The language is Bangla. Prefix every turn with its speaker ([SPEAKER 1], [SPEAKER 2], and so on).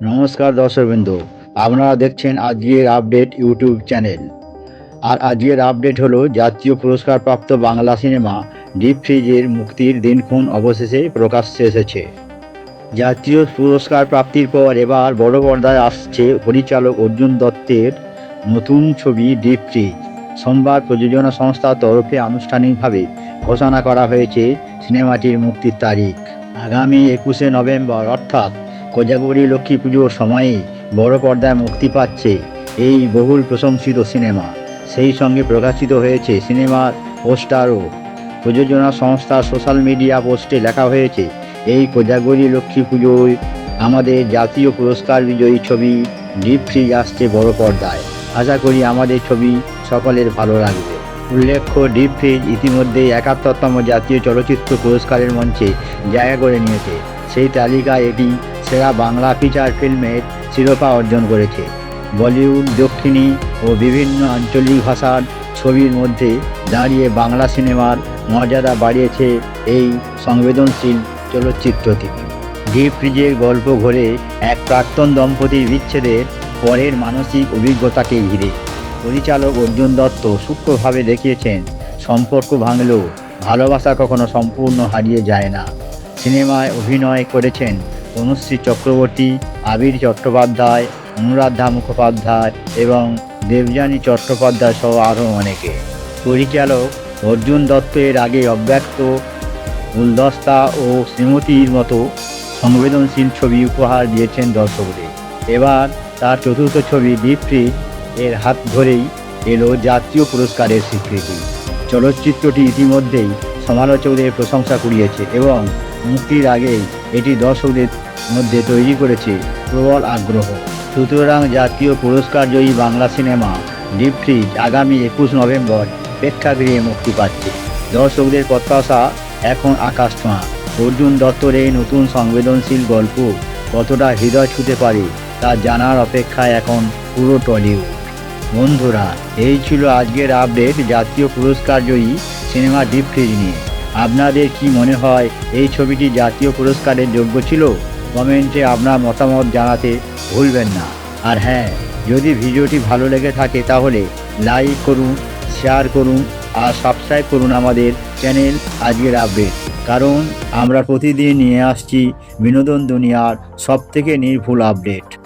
[SPEAKER 1] নমস্কার দর্শকবৃন্দ, আপনারা দেখছেন আজকের আপডেট ইউটিউব চ্যানেল। আর আজকের আপডেট হলো জাতীয় পুরস্কারপ্রাপ্ত বাংলা সিনেমা ডিপ ফ্রিজের মুক্তির দিনক্ষণ অবশেষে প্রকাশ্যে এসেছে। জাতীয় পুরস্কার প্রাপ্তির পর এবার বড় পর্দায় আসছে পরিচালক অর্জুন দত্তের নতুন ছবি ডিপ ফ্রিজ। সোমবার প্রযোজনা সংস্থার তরফে আনুষ্ঠানিকভাবে ঘোষণা করা হয়েছে সিনেমাটির মুক্তির তারিখ। আগামী 21শে নভেম্বর অর্থাৎ কোজাগরী লক্ষ্মী পুজোর সময়ে বড় পর্দায় মুক্তি পাচ্ছে এই বহুল প্রশংসিত সিনেমা। সেই সঙ্গে প্রকাশিত হয়েছে সিনেমার পোস্টারও। প্রযোজনা সংস্থার সোশ্যাল মিডিয়া পোস্টে লেখা হয়েছে, এই কোজাগরী লক্ষ্মী পুজোয় আমাদের জাতীয় পুরস্কার বিজয়ী ছবি ডিপ ফ্রিজ আসছে বড় পর্দায়। আশা করি আমাদের ছবি সকলের ভালো লাগবে। উল্লেখ্য, ডিপ ফ্রিজ ইতিমধ্যেই ৭১তম জাতীয় চলচ্চিত্র পুরস্কারের মঞ্চে জায়গা করে নিয়েছে। সেই তালিকায় এটি সেরা বাংলা ফিচার ফিল্মের শিরোপা অর্জন করেছে। বলিউড, দক্ষিণী ও বিভিন্ন আঞ্চলিক ভাষার ছবির মধ্যে দাঁড়িয়ে বাংলা সিনেমার মর্যাদা বাড়িয়েছে এই সংবেদনশীল চলচ্চিত্রটি। ডিপ ফ্রিজের গল্প ঘোরে এক প্রাক্তন দম্পতির বিচ্ছেদের পরের মানসিক অভিজ্ঞতাকে ঘিরে। পরিচালক অর্জুন দত্ত সূক্ষ্মভাবে দেখিয়েছেন, সম্পর্ক ভাঙলেও ভালোবাসা কখনো সম্পূর্ণ হারিয়ে যায় না। সিনেমায় অভিনয় করেছেন তনুশ্রী চক্রবর্তী, আবির চট্টোপাধ্যায়, অনুরাধা মুখোপাধ্যায় এবং দেবযানী চট্টোপাধ্যায় সহ আরও অনেকে। পরিচালক অর্জুন দত্ত এর আগে অব্যক্ত, গুলদস্তা ও শ্রীমতীর মতো সংবেদনশীল ছবি উপহার দিয়েছেন দর্শকদের। এবার তার চতুর্থ ছবি ডিপ ফ্রিজ এর হাত ধরেই এলো জাতীয় পুরস্কারের স্বীকৃতি। চলচ্চিত্রটি ইতিমধ্যেই সমালোচকদের প্রশংসা কুড়িয়েছে এবং মুক্তির আগেই এটি দর্শকদের মধ্যে তৈরি করেছে প্রবল আগ্রহ। সুতরাং জাতীয় পুরস্কারজয়ী বাংলা সিনেমা ডিপ ফ্রিজ আগামী ২১ নভেম্বর প্রেক্ষাগৃহে মুক্তি পাচ্ছে। দর্শকদের প্রত্যাশা এখন আকাশ ছোঁয়া। অর্জুন দত্তর এই নতুন সংবেদনশীল গল্প কতটা হৃদয় ছুঁতে পারে তা জানার অপেক্ষায় এখন পুরো টলিউড। বন্ধুরা, এই ছিল আজকের আপডেট জাতীয় পুরস্কারজয়ী সিনেমা ডিপ ফ্রিজ নিয়ে। আপনাদের কি মনে হয় এই ছবিটি জাতীয় পুরস্কারের যোগ্য ছিল? কমেন্টে আপনার মতামত জানাতে ভুলবেন না। আর হ্যাঁ, যদি ভিডিওটি ভালো লেগে থাকে তাহলে লাইক করুন, শেয়ার করুন আর সাবস্ক্রাইব করুন আমাদের চ্যানেল আজকের আপডেট। কারণ আমরা প্রতিদিন নিয়ে আসছি বিনোদন দুনিয়ার সবথেকে নির্ভুল আপডেট।